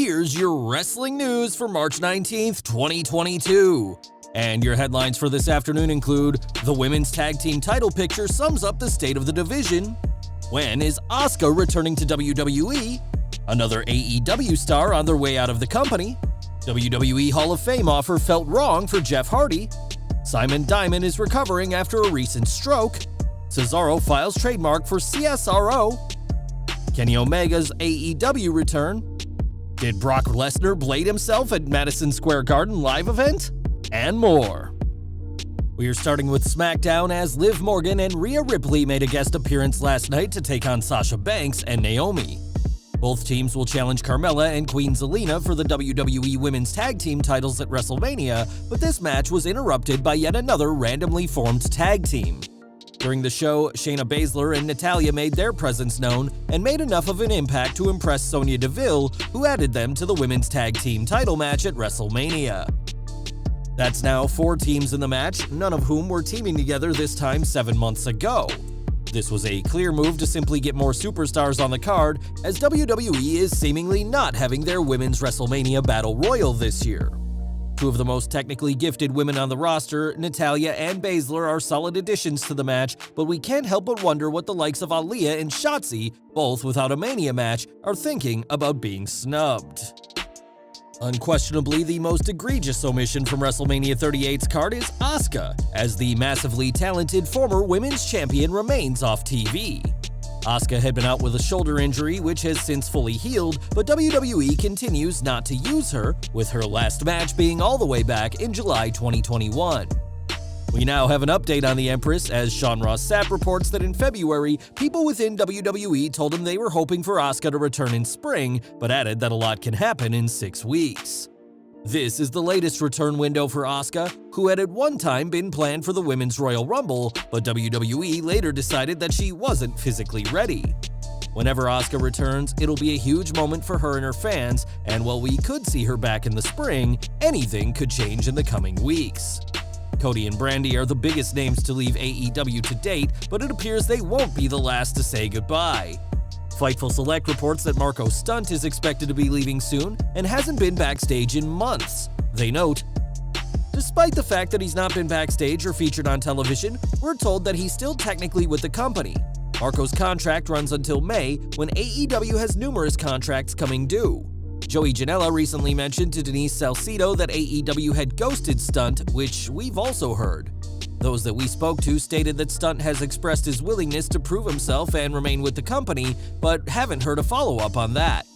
here's your wrestling news for March 19th, 2022. And your headlines for this afternoon include: the women's tag team title picture sums up the state of the division. When is Asuka returning to WWE? Another AEW star on their way out of the company. WWE Hall of Fame offer felt wrong for Jeff Hardy. Simon Diamond is recovering after a recent stroke. Cesaro files trademark for CSRO. Kenny Omega's AEW return. Did Brock Lesnar blade himself at Madison Square Garden live event? And more. We are starting with SmackDown, as Liv Morgan and Rhea Ripley made a guest appearance last night to take on Sasha Banks and Naomi. Both teams will challenge Carmella and Queen Zelina for the WWE Women's Tag Team titles at WrestleMania, but this match was interrupted by yet another randomly formed tag team. During the show, Shayna Baszler and Natalya made their presence known and made enough of an impact to impress Sonya Deville, who added them to the Women's Tag Team title match at WrestleMania. That's now 4 teams in the match, none of whom were teaming together this time 7 months ago. This was a clear move to simply get more superstars on the card, as WWE is seemingly not having their Women's WrestleMania Battle Royal this year. 2 of the most technically gifted women on the roster, Natalya and Baszler, are solid additions to the match, but we can't help but wonder what the likes of Aaliyah and Shotzi, both without a Mania match, are thinking about being snubbed. Unquestionably, the most egregious omission from WrestleMania 38's card is Asuka, as the massively talented former women's champion remains off TV. Asuka had been out with a shoulder injury, which has since fully healed, but WWE continues not to use her, with her last match being all the way back in July 2021. We now have an update on the Empress, as Sean Ross Sapp reports that in February, people within WWE told him they were hoping for Asuka to return in spring, but added that a lot can happen in 6 weeks. This is the latest return window for Asuka, who had at one time been planned for the Women's Royal Rumble, but WWE later decided that she wasn't physically ready. Whenever Asuka returns, it'll be a huge moment for her and her fans, and while we could see her back in the spring, anything could change in the coming weeks. Cody and Brandi are the biggest names to leave AEW to date, but it appears they won't be the last to say goodbye. Fightful Select reports that Marco Stunt is expected to be leaving soon and hasn't been backstage in months. They note, "Despite the fact that he's not been backstage or featured on television, we're told that he's still technically with the company. Marco's contract runs until May, when AEW has numerous contracts coming due." Joey Janela recently mentioned to Denise Salcedo that AEW had ghosted Stunt, which we've also heard. Those that we spoke to stated that Stunt has expressed his willingness to prove himself and remain with the company, but haven't heard a follow-up on that.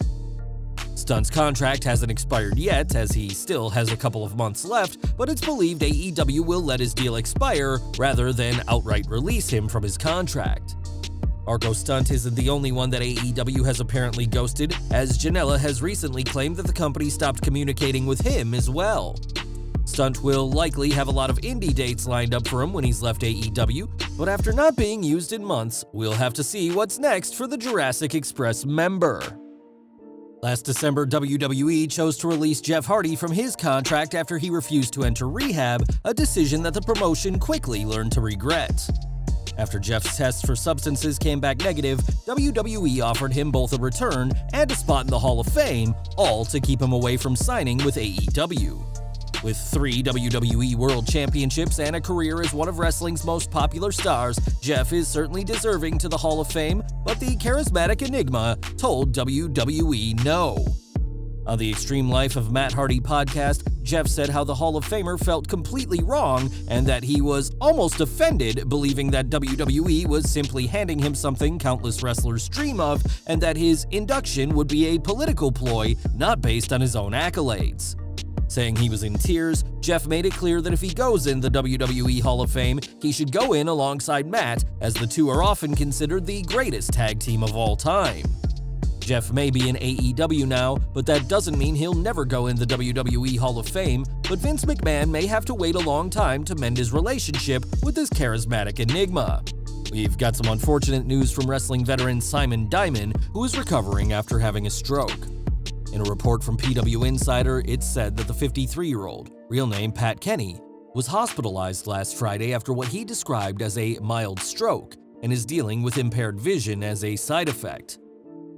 Stunt's contract hasn't expired yet, as he still has a couple of months left, but it's believed AEW will let his deal expire rather than outright release him from his contract. Marco Stunt isn't the only one that AEW has apparently ghosted, as Janela has recently claimed that the company stopped communicating with him as well. Stunt will likely have a lot of indie dates lined up for him when he's left AEW, but after not being used in months, we'll have to see what's next for the Jurassic Express member. Last December, WWE chose to release Jeff Hardy from his contract after he refused to enter rehab, a decision that the promotion quickly learned to regret. After Jeff's tests for substances came back negative, WWE offered him both a return and a spot in the Hall of Fame, all to keep him away from signing with AEW. With 3 WWE World Championships and a career as one of wrestling's most popular stars, Jeff is certainly deserving to the Hall of Fame, but the charismatic enigma told WWE no. On the Extreme Life of Matt Hardy podcast, Jeff said how the Hall of Famer felt completely wrong and that he was almost offended, believing that WWE was simply handing him something countless wrestlers dream of, and that his induction would be a political ploy not based on his own accolades. Saying he was in tears, Jeff made it clear that if he goes in the WWE Hall of Fame, he should go in alongside Matt, as the two are often considered the greatest tag team of all time. Jeff may be in AEW now, but that doesn't mean he'll never go in the WWE Hall of Fame, but Vince McMahon may have to wait a long time to mend his relationship with this charismatic enigma. We've got some unfortunate news from wrestling veteran Simon Diamond, who is recovering after having a stroke. In a report from PW Insider, it said that the 53-year-old, real name Pat Kenny, was hospitalized last Friday after what he described as a mild stroke and is dealing with impaired vision as a side effect.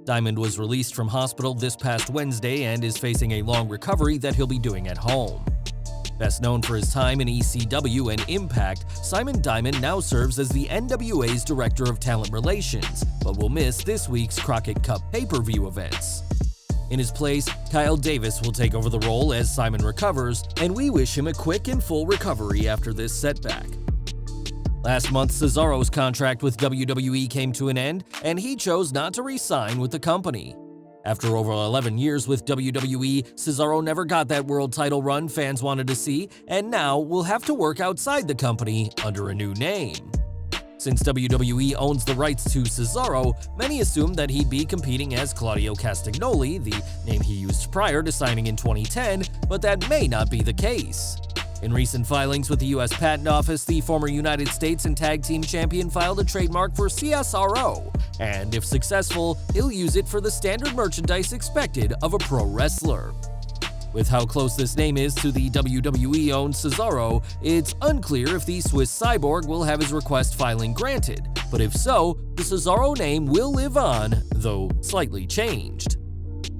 Diamond was released from hospital this past Wednesday and is facing a long recovery that he'll be doing at home. Best known for his time in ECW and Impact, Simon Diamond now serves as the NWA's Director of Talent Relations, but will miss this week's Crockett Cup pay-per-view events. In his place, Kyle Davis will take over the role as Simon recovers, and we wish him a quick and full recovery after this setback. Last month, Cesaro's contract with WWE came to an end, and he chose not to re-sign with the company. After over 11 years with WWE, Cesaro never got that world title run fans wanted to see, and now will have to work outside the company under a new name. Since WWE owns the rights to Cesaro, many assumed that he'd be competing as Claudio Castagnoli, the name he used prior to signing in 2010, but that may not be the case. In recent filings with the U.S. Patent Office, the former United States and Tag Team Champion filed a trademark for CSRO, and if successful, he'll use it for the standard merchandise expected of a pro wrestler. With how close this name is to the WWE-owned Cesaro, it's unclear if the Swiss Cyborg will have his request filing granted, but if so, the Cesaro name will live on, though slightly changed.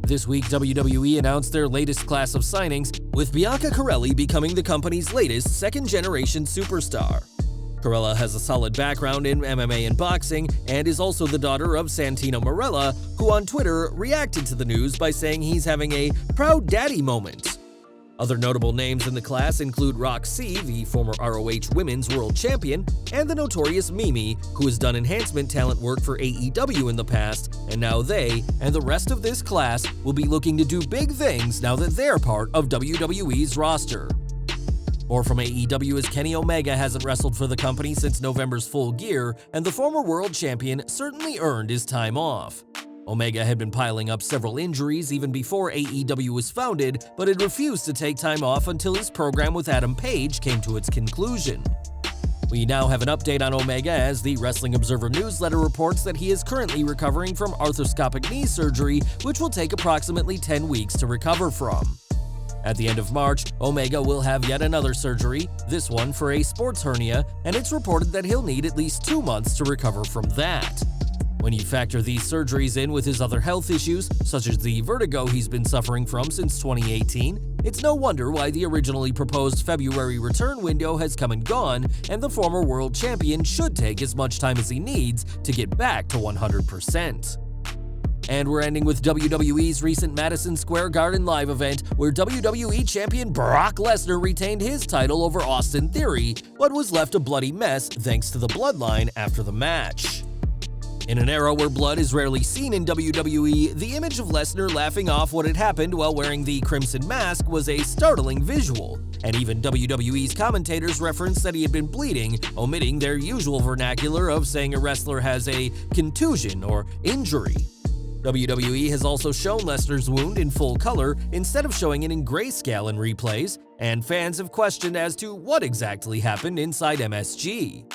This week, WWE announced their latest class of signings, with Bianca Corelli becoming the company's latest second-generation superstar. Corella has a solid background in MMA and boxing, and is also the daughter of Santino Marella, who on Twitter reacted to the news by saying he's having a proud daddy moment. Other notable names in the class include Roxy, the former ROH Women's World Champion, and the notorious Mimi, who has done enhancement talent work for AEW in the past, and now they, and the rest of this class, will be looking to do big things now that they're part of WWE's roster. More from AEW as Kenny Omega hasn't wrestled for the company since November's Full Gear, and the former world champion certainly earned his time off. Omega had been piling up several injuries even before AEW was founded, but had refused to take time off until his program with Adam Page came to its conclusion. We now have an update on Omega as the Wrestling Observer newsletter reports that he is currently recovering from arthroscopic knee surgery, which will take approximately 10 weeks to recover from. At the end of March, Omega will have yet another surgery, this one for a sports hernia, and it's reported that he'll need at least 2 months to recover from that. When you factor these surgeries in with his other health issues, such as the vertigo he's been suffering from since 2018, it's no wonder why the originally proposed February return window has come and gone, and the former world champion should take as much time as he needs to get back to 100%. And we're ending with WWE's recent Madison Square Garden live event, where WWE champion Brock Lesnar retained his title over Austin Theory, but was left a bloody mess thanks to the bloodline after the match. In an era where blood is rarely seen in WWE, the image of Lesnar laughing off what had happened while wearing the Crimson Mask was a startling visual, and even WWE's commentators referenced that he had been bleeding, omitting their usual vernacular of saying a wrestler has a contusion or injury. WWE has also shown Lesnar's wound in full color instead of showing it in grayscale in replays, and fans have questioned as to what exactly happened inside MSG.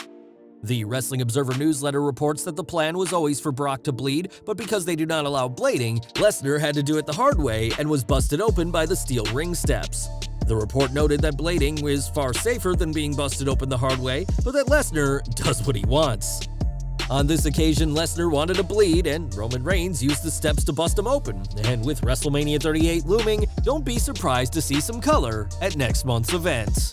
The Wrestling Observer newsletter reports that the plan was always for Brock to bleed, but because they do not allow blading, Lesnar had to do it the hard way and was busted open by the steel ring steps. The report noted that blading was far safer than being busted open the hard way, but that Lesnar does what he wants. On this occasion, Lesnar wanted to bleed, and Roman Reigns used the steps to bust him open. And with WrestleMania 38 looming, don't be surprised to see some color at next month's event.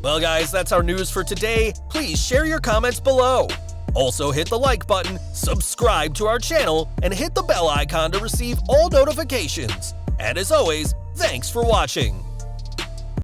Well guys, that's our news for today. Please share your comments below. Also hit the like button, subscribe to our channel, and hit the bell icon to receive all notifications. And as always, thanks for watching.